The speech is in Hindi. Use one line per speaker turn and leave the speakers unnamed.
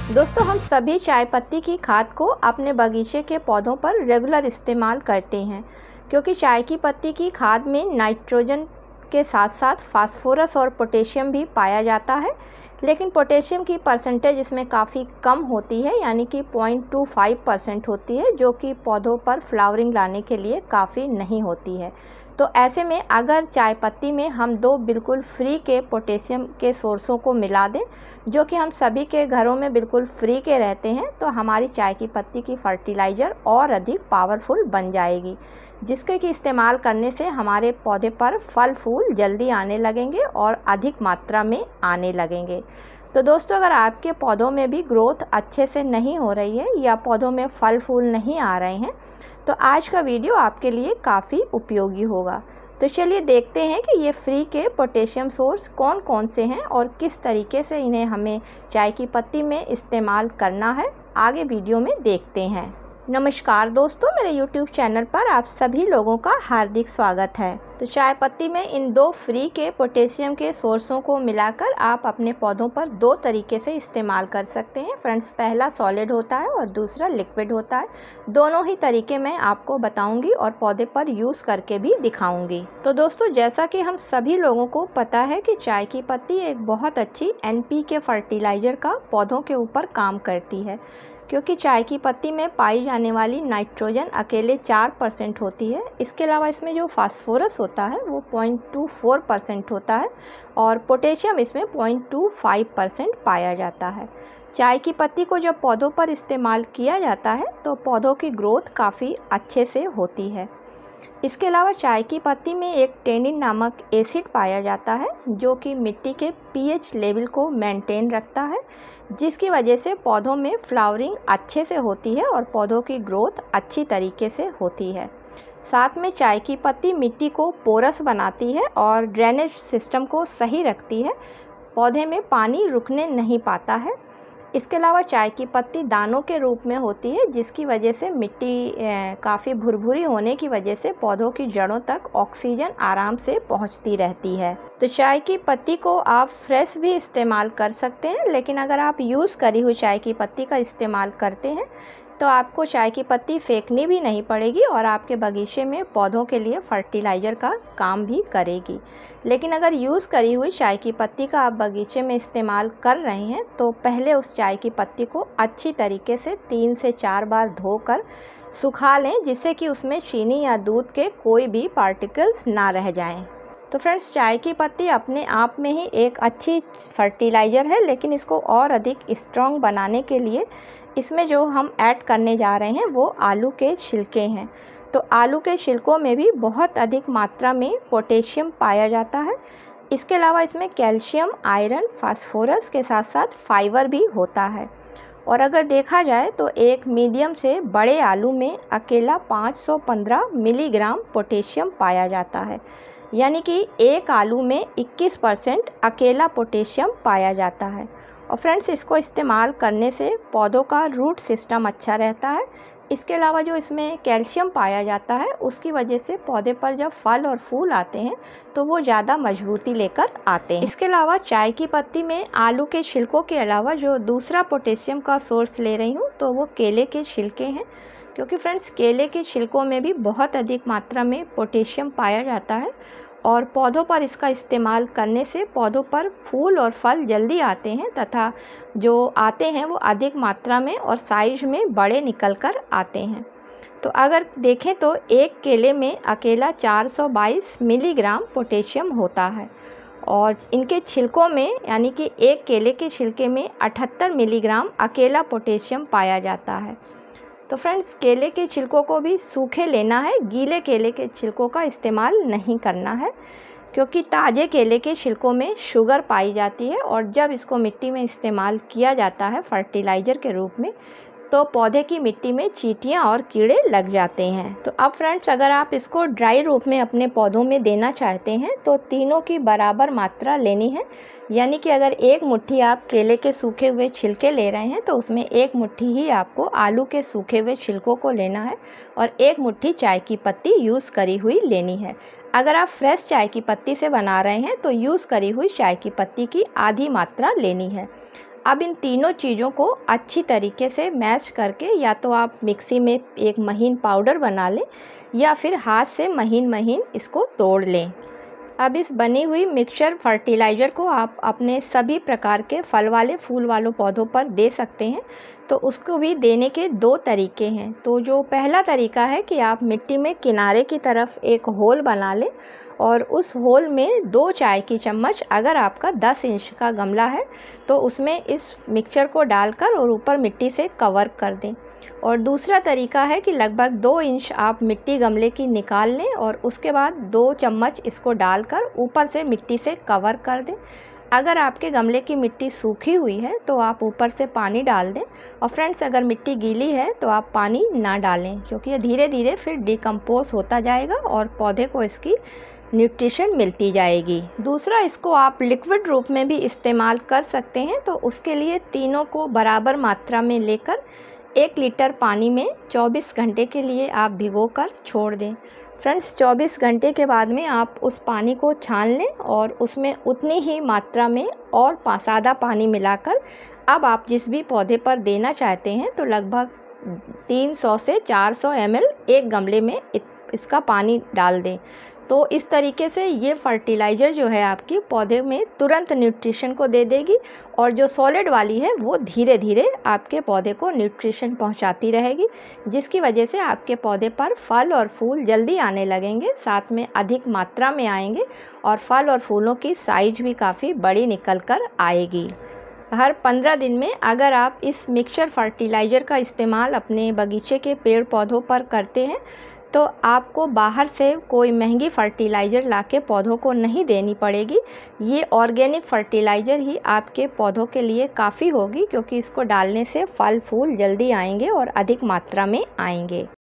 दोस्तों, हम सभी चाय पत्ती की खाद को अपने बगीचे के पौधों पर रेगुलर इस्तेमाल करते हैं, क्योंकि चाय की पत्ती की खाद में नाइट्रोजन के साथ साथ फास्फोरस और पोटेशियम भी पाया जाता है। लेकिन पोटेशियम की परसेंटेज इसमें काफ़ी कम होती है, यानी कि 0.25% होती है, जो कि पौधों पर फ्लावरिंग लाने के लिए काफ़ी नहीं होती है। तो ऐसे में अगर चाय पत्ती में हम दो बिल्कुल फ्री के पोटेशियम के सोर्सों को मिला दें, जो कि हम सभी के घरों में बिल्कुल फ्री के रहते हैं, तो हमारी चाय की पत्ती की फर्टिलाइज़र और अधिक पावरफुल बन जाएगी, जिसके कि इस्तेमाल करने से हमारे पौधे पर फल फूल जल्दी आने लगेंगे और अधिक मात्रा में आने लगेंगे। तो दोस्तों, अगर आपके पौधों में भी ग्रोथ अच्छे से नहीं हो रही है या पौधों में फल फूल नहीं आ रहे हैं, तो आज का वीडियो आपके लिए काफ़ी उपयोगी होगा। तो चलिए देखते हैं कि ये फ्री के पोटेशियम सोर्स कौन कौन से हैं और किस तरीके से इन्हें हमें चाय की पत्ती में इस्तेमाल करना है, आगे वीडियो में देखते हैं। नमस्कार दोस्तों, मेरे YouTube चैनल पर आप सभी लोगों का हार्दिक स्वागत है। तो चाय पत्ती में इन दो फ्री के पोटेशियम के सोर्सों को मिलाकर आप अपने पौधों पर दो तरीके से इस्तेमाल कर सकते हैं फ्रेंड्स। पहला सॉलिड होता है और दूसरा लिक्विड होता है। दोनों ही तरीके मैं आपको बताऊंगी और पौधे पर यूज़ करके भी दिखाऊंगी। तो दोस्तों, जैसा कि हम सभी लोगों को पता है कि चाय की पत्ती एक बहुत अच्छी NPK फर्टिलाइज़र का पौधों के ऊपर काम करती है, क्योंकि चाय की पत्ती में पाई जाने वाली नाइट्रोजन अकेले 4% होती है। इसके अलावा इसमें जो फास्फोरस होता है वो 0.24% होता है और पोटेशियम इसमें 0.25% पाया जाता है। चाय की पत्ती को जब पौधों पर इस्तेमाल किया जाता है तो पौधों की ग्रोथ काफ़ी अच्छे से होती है। इसके अलावा चाय की पत्ती में एक टेनिन नामक एसिड पाया जाता है, जो कि मिट्टी के pH लेवल को मेंटेन रखता है, जिसकी वजह से पौधों में फ्लावरिंग अच्छे से होती है और पौधों की ग्रोथ अच्छी तरीके से होती है। साथ में चाय की पत्ती मिट्टी को पोरस बनाती है और ड्रेनेज सिस्टम को सही रखती है, पौधे में पानी रुकने नहीं पाता है। इसके अलावा चाय की पत्ती दानों के रूप में होती है, जिसकी वजह से मिट्टी काफ़ी भुरभुरी होने की वजह से पौधों की जड़ों तक ऑक्सीजन आराम से पहुंचती रहती है। तो चाय की पत्ती को आप फ्रेश भी इस्तेमाल कर सकते हैं, लेकिन अगर आप यूज़ करी हुई चाय की पत्ती का इस्तेमाल करते हैं तो आपको चाय की पत्ती फेंकनी भी नहीं पड़ेगी और आपके बगीचे में पौधों के लिए फर्टिलाइज़र का काम भी करेगी। लेकिन अगर यूज़ करी हुई चाय की पत्ती का आप बगीचे में इस्तेमाल कर रहे हैं तो पहले उस चाय की पत्ती को अच्छी तरीके से 3 से 4 बार धोकर सुखा लें, जिससे कि उसमें चीनी या दूध के कोई भी पार्टिकल्स ना रह जाएं। तो फ्रेंड्स, चाय की पत्ती अपने आप में ही एक अच्छी फर्टिलाइज़र है, लेकिन इसको और अधिक स्ट्रॉन्ग बनाने के लिए इसमें जो हम ऐड करने जा रहे हैं वो आलू के छिलके हैं। तो आलू के छिलकों में भी बहुत अधिक मात्रा में पोटेशियम पाया जाता है। इसके अलावा इसमें कैल्शियम, आयरन, फास्फोरस के साथ साथ फाइबर भी होता है। और अगर देखा जाए तो एक मीडियम से बड़े आलू में अकेला 515 मिलीग्राम पोटेशियम पाया जाता है, यानी कि एक आलू में 21% अकेला पोटेशियम पाया जाता है। और फ्रेंड्स, इसको इस्तेमाल करने से पौधों का रूट सिस्टम अच्छा रहता है। इसके अलावा जो इसमें कैल्शियम पाया जाता है उसकी वजह से पौधे पर जब फल और फूल आते हैं तो वो ज़्यादा मजबूती लेकर आते हैं। इसके अलावा चाय की पत्ती में आलू के छिलकों के अलावा जो दूसरा पोटेशियम का सोर्स ले रही हूँ तो वो केले के छिलके हैं, क्योंकि फ्रेंड्स केले के छिलकों में भी बहुत अधिक मात्रा में पोटेशियम पाया जाता है और पौधों पर इसका इस्तेमाल करने से पौधों पर फूल और फल जल्दी आते हैं तथा जो आते हैं वो अधिक मात्रा में और साइज में बड़े निकल कर आते हैं। तो अगर देखें तो एक केले में अकेला 422 मिलीग्राम पोटेशियम होता है और इनके छिलकों में, यानी कि एक केले के छिलके में 78 मिलीग्राम अकेला पोटेशियम पाया जाता है। तो फ्रेंड्स, केले के छिलकों को भी सूखे लेना है, गीले केले के छिलकों का इस्तेमाल नहीं करना है, क्योंकि ताज़े केले के छिलकों में शुगर पाई जाती है और जब इसको मिट्टी में इस्तेमाल किया जाता है फर्टिलाइज़र के रूप में तो पौधे की मिट्टी में चींटियाँ और कीड़े लग जाते हैं। तो अब फ्रेंड्स, अगर आप इसको ड्राई रूप में अपने पौधों में देना चाहते हैं तो तीनों की बराबर मात्रा लेनी है, यानी कि अगर एक मुट्ठी आप केले के सूखे हुए छिलके ले रहे हैं तो उसमें एक मुट्ठी ही आपको आलू के सूखे हुए छिलकों को लेना है और एक मुट्ठी चाय की पत्ती यूज़ करी हुई लेनी है। अगर आप फ्रेश चाय की पत्ती से बना रहे हैं तो यूज़ करी हुई चाय की पत्ती की आधी मात्रा लेनी है। अब इन तीनों चीज़ों को अच्छी तरीके से मैश करके या तो आप मिक्सी में एक महीन पाउडर बना लें या फिर हाथ से महीन महीन इसको तोड़ लें। अब इस बनी हुई मिक्सचर फर्टिलाइज़र को आप अपने सभी प्रकार के फल वाले फूल वालों पौधों पर दे सकते हैं। तो उसको भी देने के दो तरीके हैं। तो जो पहला तरीका है कि आप मिट्टी में किनारे की तरफ एक होल बना लें और उस होल में 2 चाय की चम्मच, अगर आपका 10 इंच का गमला है तो उसमें इस मिक्सचर को डालकर और ऊपर मिट्टी से कवर कर दें। और दूसरा तरीका है कि लगभग 2 इंच आप मिट्टी गमले की निकाल लें और उसके बाद 2 चम्मच इसको डालकर ऊपर से मिट्टी से कवर कर दें। अगर आपके गमले की मिट्टी सूखी हुई है तो आप ऊपर से पानी डाल दें। और फ्रेंड्स, अगर मिट्टी गीली है तो आप पानी ना डालें, क्योंकि ये धीरे धीरे फिर डिकम्पोज होता जाएगा और पौधे को इसकी न्यूट्रिशन मिलती जाएगी। दूसरा, इसको आप लिक्विड रूप में भी इस्तेमाल कर सकते हैं। तो उसके लिए तीनों को बराबर मात्रा में लेकर 1 लीटर पानी में 24 घंटे के लिए आप भिगोकर छोड़ दें। फ्रेंड्स, 24 घंटे के बाद में आप उस पानी को छान लें और उसमें उतनी ही मात्रा में और सादा पानी मिलाकर अब आप जिस भी पौधे पर देना चाहते हैं तो लगभग 300 से 400 ml एक गमले में इसका पानी डाल दें। तो इस तरीके से ये फर्टिलाइज़र जो है आपकी पौधे में तुरंत न्यूट्रिशन को दे देगी और जो सॉलिड वाली है वो धीरे धीरे आपके पौधे को न्यूट्रिशन पहुंचाती रहेगी, जिसकी वजह से आपके पौधे पर फल और फूल जल्दी आने लगेंगे, साथ में अधिक मात्रा में आएंगे और फल और फूलों की साइज भी काफ़ी बड़ी निकल कर आएगी। हर 15 दिन में अगर आप इस मिक्सचर फर्टिलाइज़र का इस्तेमाल अपने बगीचे के पेड़ पौधों पर करते हैं तो आपको बाहर से कोई महंगी फर्टिलाइज़र लाके पौधों को नहीं देनी पड़ेगी। ये ऑर्गेनिक फर्टिलाइज़र ही आपके पौधों के लिए काफ़ी होगी, क्योंकि इसको डालने से फल फूल जल्दी आएंगे और अधिक मात्रा में आएंगे।